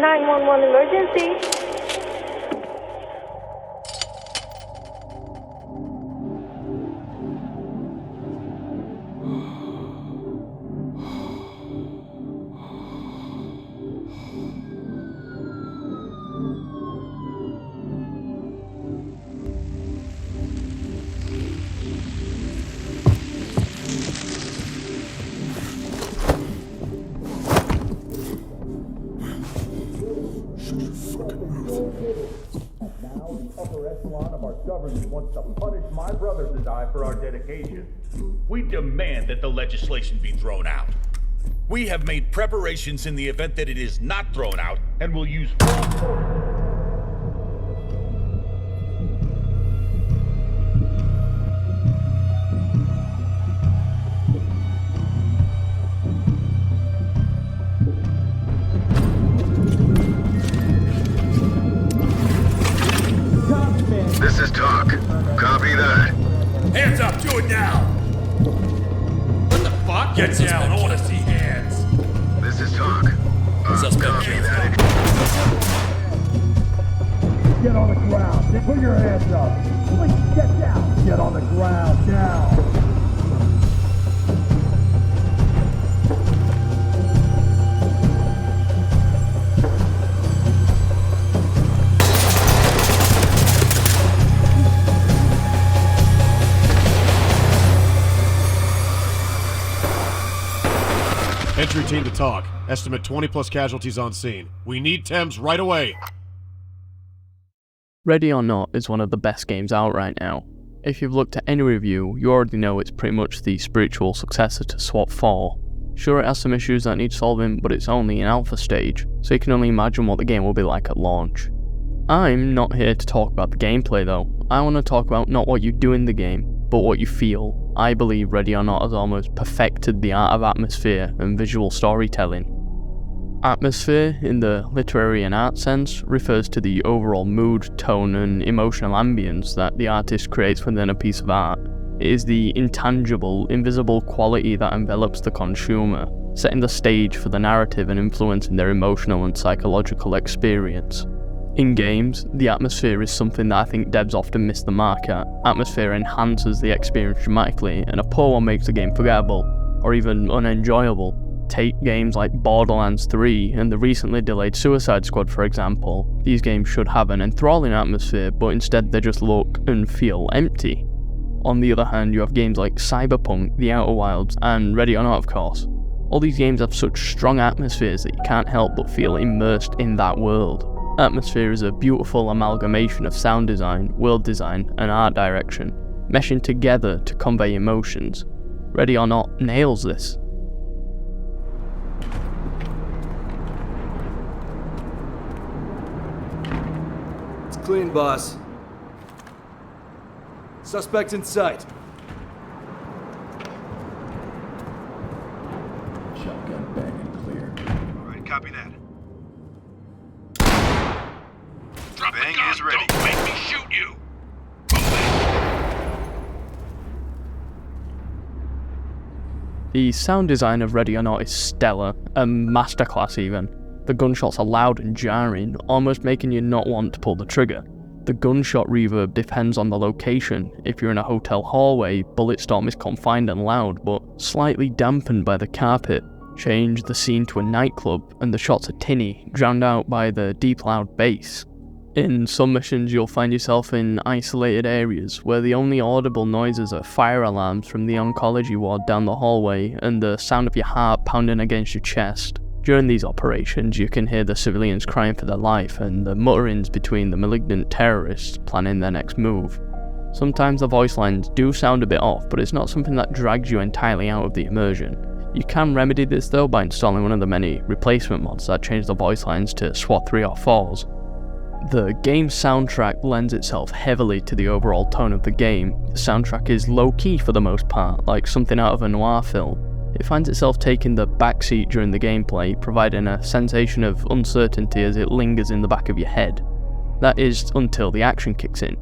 911 emergency. Government wants to punish my brothers and I for our dedication. We demand that the legislation be thrown out. We have made preparations in the event that it is not thrown out, and will use full force. This is Talk. Copy that. Hands up, do it now! What the fuck? Get down, I wanna see hands. This is Talk. Suspect Copy killed. that. Get on the ground. Put your hands up. Please get down. Get on the ground now. Entry team to Talk. Estimate 20 plus casualties on scene. We need Thames right away. Ready or Not is one of the best games out right now. If you've looked at any review, you already know it's pretty much the spiritual successor to SWAT 4. Sure, it has some issues that need solving, but it's only in alpha stage, so you can only imagine what the game will be like at launch. I'm not here to talk about the gameplay though. I want to talk about not what you do in the game, but what you feel. I believe Ready or Not has almost perfected the art of atmosphere and visual storytelling. Atmosphere, in the literary and art sense, refers to the overall mood, tone and emotional ambience that the artist creates within a piece of art. It is the intangible, invisible quality that envelops the consumer, setting the stage for the narrative and influencing their emotional and psychological experience. In games, the atmosphere is something that I think devs often miss the mark at. Atmosphere enhances the experience dramatically, and a poor one makes the game forgettable, or even unenjoyable. Take games like Borderlands 3 and the recently delayed Suicide Squad for example. These games should have an enthralling atmosphere, but instead they just look and feel empty. On the other hand, you have games like Cyberpunk, The Outer Wilds, and Ready or Not of course. All these games have such strong atmospheres that you can't help but feel immersed in that world. Atmosphere is a beautiful amalgamation of sound design, world design, and art direction, meshing together to convey emotions. Ready or Not nails this. It's clean, boss. Suspect in sight. Shotgun bang and clear. All right, copy that. Drop Bang the gun, is ready. don't make me shoot you! The sound design of Ready or Not is stellar, a masterclass even. The gunshots are loud and jarring, almost making you not want to pull the trigger. The gunshot reverb depends on the location. If you're in a hotel hallway, Bulletstorm is confined and loud, but slightly dampened by the carpet. Change the scene to a nightclub, and the shots are tinny, drowned out by the deep loud bass. In some missions you'll find yourself in isolated areas where the only audible noises are fire alarms from the oncology ward down the hallway and the sound of your heart pounding against your chest. During these operations you can hear the civilians crying for their life and the mutterings between the malignant terrorists planning their next move. Sometimes the voice lines do sound a bit off, but it's not something that drags you entirely out of the immersion. You can remedy this though by installing one of the many replacement mods that change the voice lines to SWAT 3 or 4s. The game's soundtrack lends itself heavily to the overall tone of the game. The soundtrack is low-key for the most part, like something out of a noir film. It finds itself taking the backseat during the gameplay, providing a sensation of uncertainty as it lingers in the back of your head. That is until the action kicks in.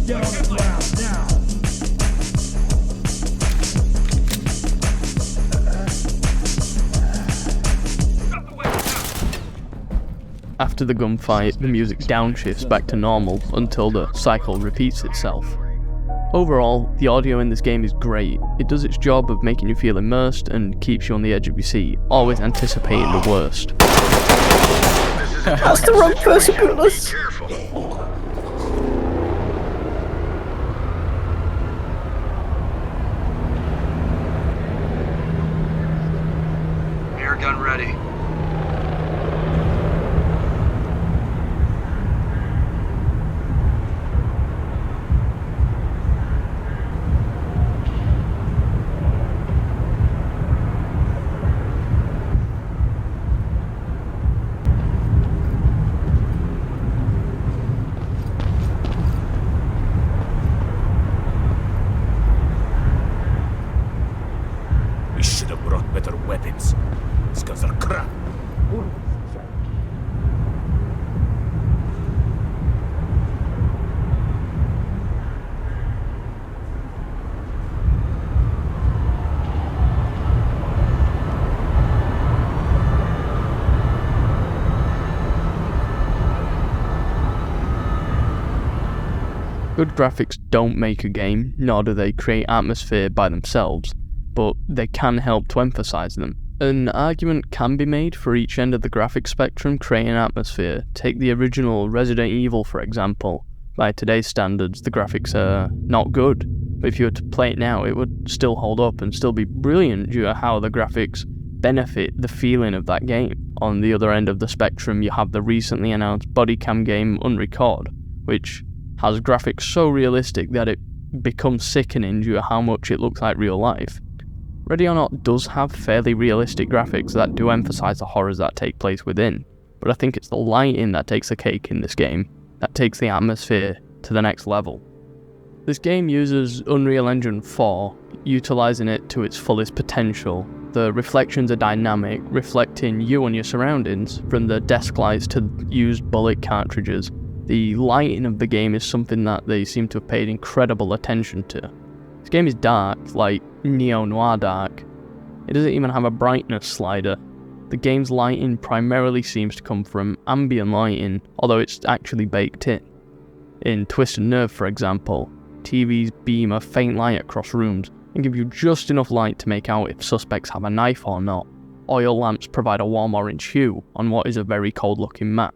Get on the ground now. After the gunfight, the music downshifts back to normal until the cycle repeats itself. Overall, the audio in this game is great. It does its job of making you feel immersed and keeps you on the edge of your seat, always anticipating the worst. That's the wrong person for this. Careful. Air gun ready. We should have brought better weapons. These guns are crap. Good graphics don't make a game, nor do they create atmosphere by themselves, but they can help to emphasise them. An argument can be made for each end of the graphic spectrum creating atmosphere. Take the original Resident Evil for example. By today's standards, the graphics are not good, but if you were to play it now, it would still hold up and still be brilliant due to how the graphics benefit the feeling of that game. On the other end of the spectrum, you have the recently announced body cam game Unrecord, which has graphics so realistic that it becomes sickening due to how much it looks like real life. Ready or Not does have fairly realistic graphics that do emphasise the horrors that take place within, but I think it's the lighting that takes the cake in this game, that takes the atmosphere to the next level. This game uses Unreal Engine 4, utilising it to its fullest potential. The reflections are dynamic, reflecting you and your surroundings, from the desk lights to used bullet cartridges. The lighting of the game is something that they seem to have paid incredible attention to. This game is dark, like neo-noir dark. It doesn't even have a brightness slider. The game's lighting primarily seems to come from ambient lighting, although it's actually baked in. In Twisted Nerve, for example, TVs beam a faint light across rooms and give you just enough light to make out if suspects have a knife or not. Oil lamps provide a warm orange hue on what is a very cold-looking map.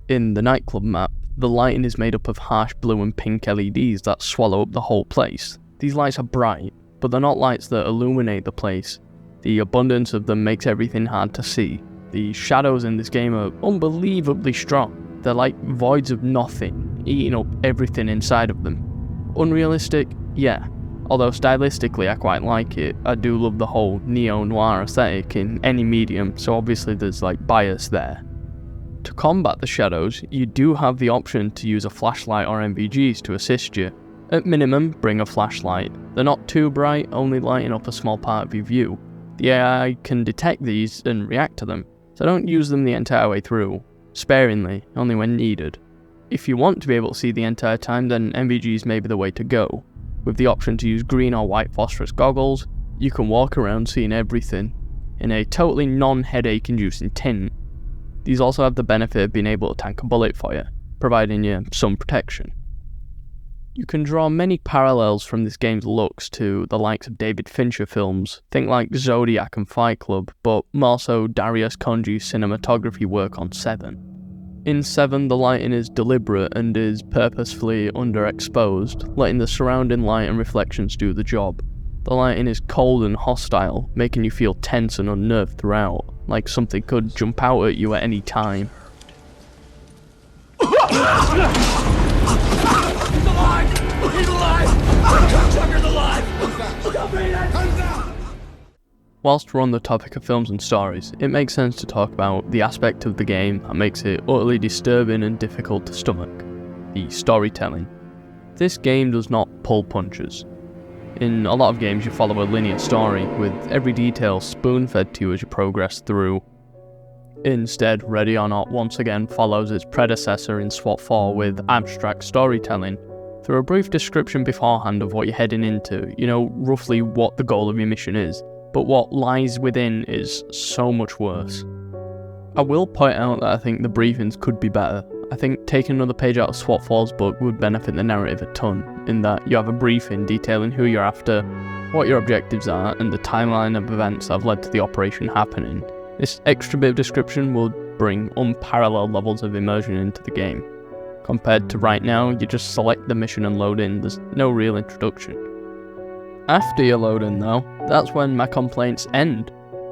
In the Nightclub map, the lighting is made up of harsh blue and pink LEDs that swallow up the whole place. These lights are bright, but they're not lights that illuminate the place. The abundance of them makes everything hard to see. The shadows in this game are unbelievably strong. They're like voids of nothing, eating up everything inside of them. Unrealistic? Yeah. Although stylistically I quite like it. I do love the whole neo-noir aesthetic in any medium, so obviously there's like bias there. To combat the shadows, you do have the option to use a flashlight or NVGs to assist you. At minimum, bring a flashlight. They're not too bright, only lighting up a small part of your view. The AI can detect these and react to them, so don't use them the entire way through. Sparingly, only when needed. If you want to be able to see the entire time, then NVGs may be the way to go. With the option to use green or white phosphorus goggles, you can walk around seeing everything, in a totally non-headache inducing tint. These also have the benefit of being able to tank a bullet for you, providing you some protection. You can draw many parallels from this game's looks to the likes of David Fincher films, think like Zodiac and Fight Club, but more so Darius Khondji's cinematography work on Seven. In Seven, the lighting is deliberate and is purposefully underexposed, letting the surrounding light and reflections do the job. The lighting is cold and hostile, making you feel tense and unnerved throughout, like something could jump out at you at any time. He's alive! He's alive! Tucker's alive! Whilst we're on the topic of films and stories, it makes sense to talk about the aspect of the game that makes it utterly disturbing and difficult to stomach: the storytelling. This game does not pull punches. In a lot of games you follow a linear story, with every detail spoon-fed to you as you progress through. Instead, Ready or Not once again follows its predecessor in SWAT 4 with abstract storytelling. Through a brief description beforehand of what you're heading into, you know roughly what the goal of your mission is, but what lies within is so much worse. I will point out that I think the briefings could be better. I think taking another page out of SWAT 4's book would benefit the narrative a ton, in that you have a briefing detailing who you're after, what your objectives are, and the timeline of events that have led to the operation happening. This extra bit of description will bring unparalleled levels of immersion into the game. Compared to right now, you just select the mission and load in, there's no real introduction. After you load in though, that's when my complaints end.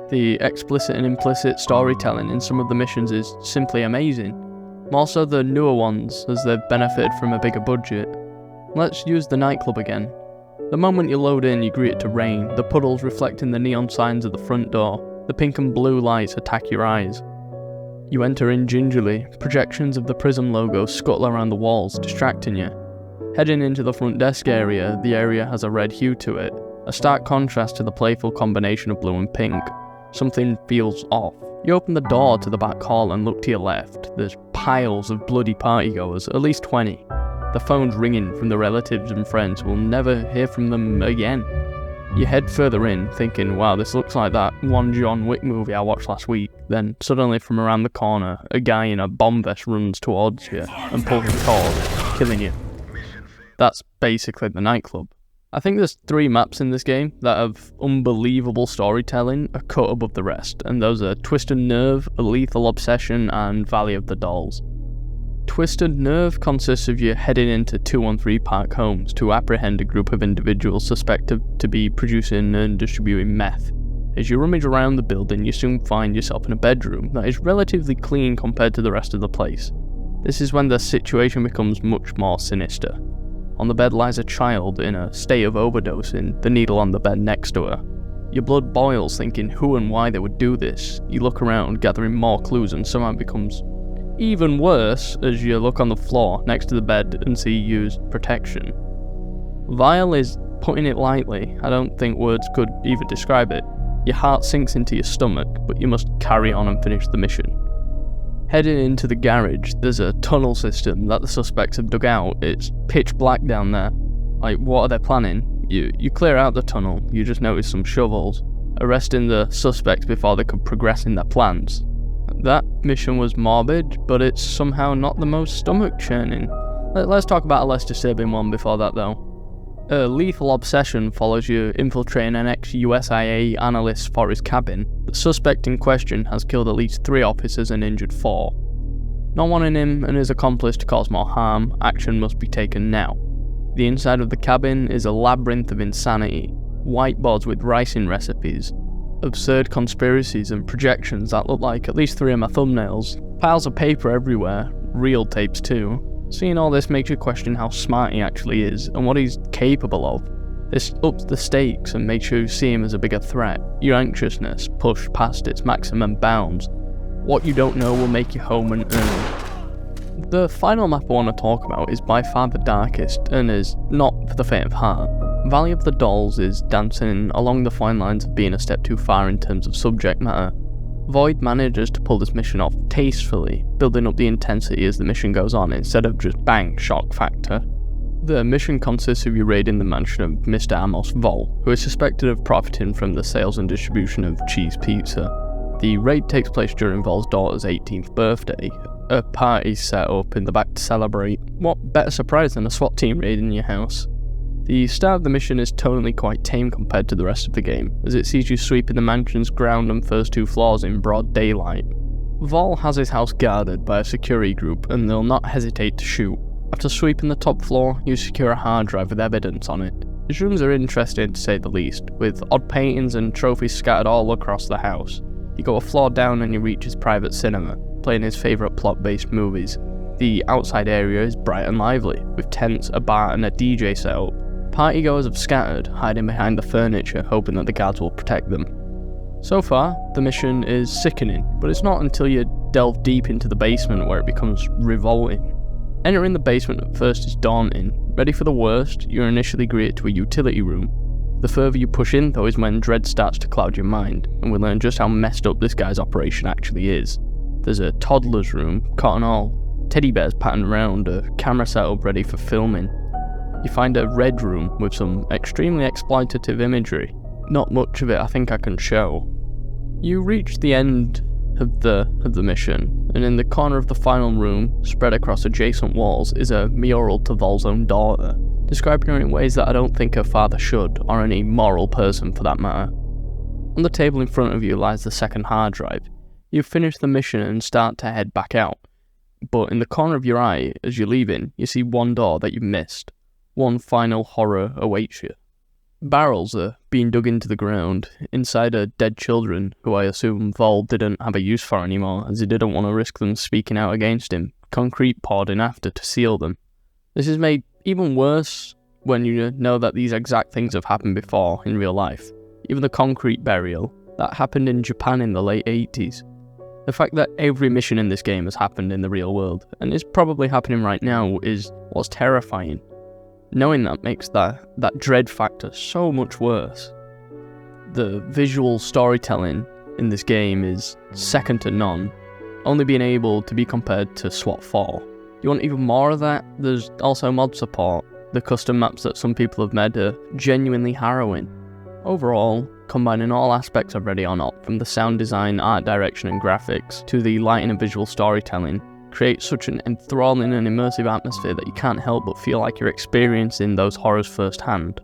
The explicit and implicit storytelling in some of the missions is simply amazing. More so the newer ones, as they've benefited from a bigger budget. Let's use the nightclub again. The moment you load in, you greet it to rain, the puddles reflecting the neon signs of the front door, the pink and blue lights attack your eyes. You enter in gingerly, projections of the Prism logo scuttle around the walls, distracting you. Heading into the front desk area, the area has a red hue to it, a stark contrast to the playful combination of blue and pink. Something feels off. You open the door to the back hall and look to your left. There's piles of bloody partygoers, at least 20. The phone's ringing from the relatives and friends, we'll never hear from them again. You head further in, thinking, wow, this looks like that one John Wick movie I watched last week. Then, suddenly from around the corner, a guy in a bomb vest runs towards you and pulls the cord, killing you. That's basically the nightclub. I think there's 3 maps in this game that have unbelievable storytelling, a cut above the rest, and those are Twisted Nerve, A Lethal Obsession, and Valley of the Dolls. Twisted Nerve consists of you heading into 213 Park Homes to apprehend a group of individuals suspected to be producing and distributing meth. As you rummage around the building, you soon find yourself in a bedroom that is relatively clean compared to the rest of the place. This is when the situation becomes much more sinister. On the bed lies a child in a state of overdosing, the needle on the bed next to her. Your blood boils thinking who and why they would do this. You look around, gathering more clues, and somehow it becomes even worse as you look on the floor next to the bed and see used protection. Vile is putting it lightly. I don't think words could even describe it. Your heart sinks into your stomach, but you must carry on and finish the mission. Heading into the garage, there's a tunnel system that the suspects have dug out. It's pitch black down there. Like, what are they planning? You clear out the tunnel, you just notice some shovels, arresting the suspects before they could progress in their plans. That mission was morbid, but it's somehow not the most stomach-churning. Let's talk about a less disturbing one before that though. A Lethal Obsession follows you infiltrating an ex-USIA analyst for his cabin. The suspect in question has killed at least 3 officers and injured 4. Not wanting him and his accomplice to cause more harm, action must be taken now. The inside of the cabin is a labyrinth of insanity, whiteboards with ricin recipes, absurd conspiracies and projections that look like at least 3 of my thumbnails, piles of paper everywhere, real tapes too. Seeing all this makes you question how smart he actually is and what he's capable of. This ups the stakes and makes you see him as a bigger threat. Your anxiousness pushed past its maximum bounds. What you don't know will make you home and earn. The final map I want to talk about is by far the darkest and is not for the faint of heart. Valley of the Dolls is dancing along the fine lines of being a step too far in terms of subject matter. Void manages to pull this mission off tastefully, building up the intensity as the mission goes on instead of just bang, shock factor. The mission consists of you raiding the mansion of Mr. Amos Vol, who is suspected of profiting from the sales and distribution of cheese pizza. The raid takes place during Vol's daughter's 18th birthday. A party set up in the back to celebrate. What better surprise than a SWAT team raiding your house? The start of the mission is tonally quite tame compared to the rest of the game, as it sees you sweeping the mansion's ground and first 2 floors in broad daylight. Vol has his house guarded by a security group and they'll not hesitate to shoot. After sweeping the top floor, you secure a hard drive with evidence on it. His rooms are interesting to say the least, with odd paintings and trophies scattered all across the house. You go a floor down and you reach his private cinema, playing his favourite plot-based movies. The outside area is bright and lively, with tents, a bar and a DJ set up. Partygoers have scattered, hiding behind the furniture, hoping that the guards will protect them. So far, the mission is sickening, but it's not until you delve deep into the basement where it becomes revolting. Entering the basement at first is daunting. Ready for the worst, you're initially greeted to a utility room. The further you push in though is when dread starts to cloud your mind, and we learn just how messed up this guy's operation actually is. There's a toddler's room, cot and all, teddy bears patterned around, a camera set up ready for filming. You find a red room with some extremely exploitative imagery. Not much of it I think I can show. You reach the end of the mission, and in the corner of the final room, spread across adjacent walls, is a mural to Vol's own daughter, describing her in ways that I don't think her father should, or any moral person for that matter. On the table in front of you lies the second hard drive. You finish the mission and start to head back out, but in the corner of your eye, as you're leaving, you see one door that you've missed. One final horror awaits you. Barrels are being dug into the ground, inside are dead children, who I assume Vol didn't have a use for anymore, as he didn't want to risk them speaking out against him, concrete poured in after to seal them. This is made even worse when you know that these exact things have happened before in real life. Even the concrete burial, that happened in Japan in the late 80s. The fact that every mission in this game has happened in the real world, and is probably happening right now, is what's terrifying. Knowing that makes that dread factor so much worse. The visual storytelling in this game is second to none, only being able to be compared to SWAT 4. You want even more of that? There's also mod support. The custom maps that some people have made are genuinely harrowing. Overall, combining all aspects of Ready or Not, from the sound design, art direction and graphics, to the lighting and visual storytelling, creates such an enthralling and immersive atmosphere that you can't help but feel like you're experiencing those horrors firsthand.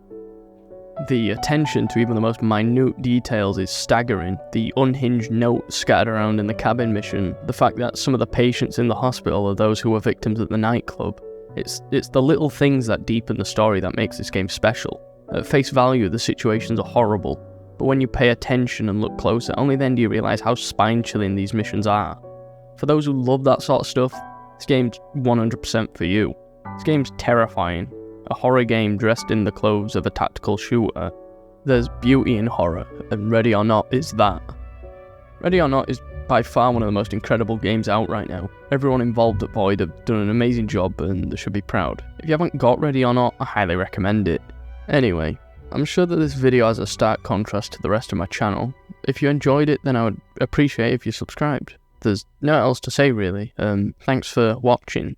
The attention to even the most minute details is staggering. The unhinged notes scattered around in the cabin mission, the fact that some of the patients in the hospital are those who were victims at the nightclub. It's the little things that deepen the story that makes this game special. At face value, the situations are horrible, but when you pay attention and look closer, only then do you realise how spine-chilling these missions are. For those who love that sort of stuff, this game's 100% for you. This game's terrifying. A horror game dressed in the clothes of a tactical shooter. There's beauty in horror, and Ready or Not is that. Ready or Not is by far one of the most incredible games out right now. Everyone involved at Void have done an amazing job and they should be proud. If you haven't got Ready or Not, I highly recommend it. Anyway, I'm sure that this video has a stark contrast to the rest of my channel. If you enjoyed it, then I would appreciate if you subscribed. There's no else to say really. Thanks for watching.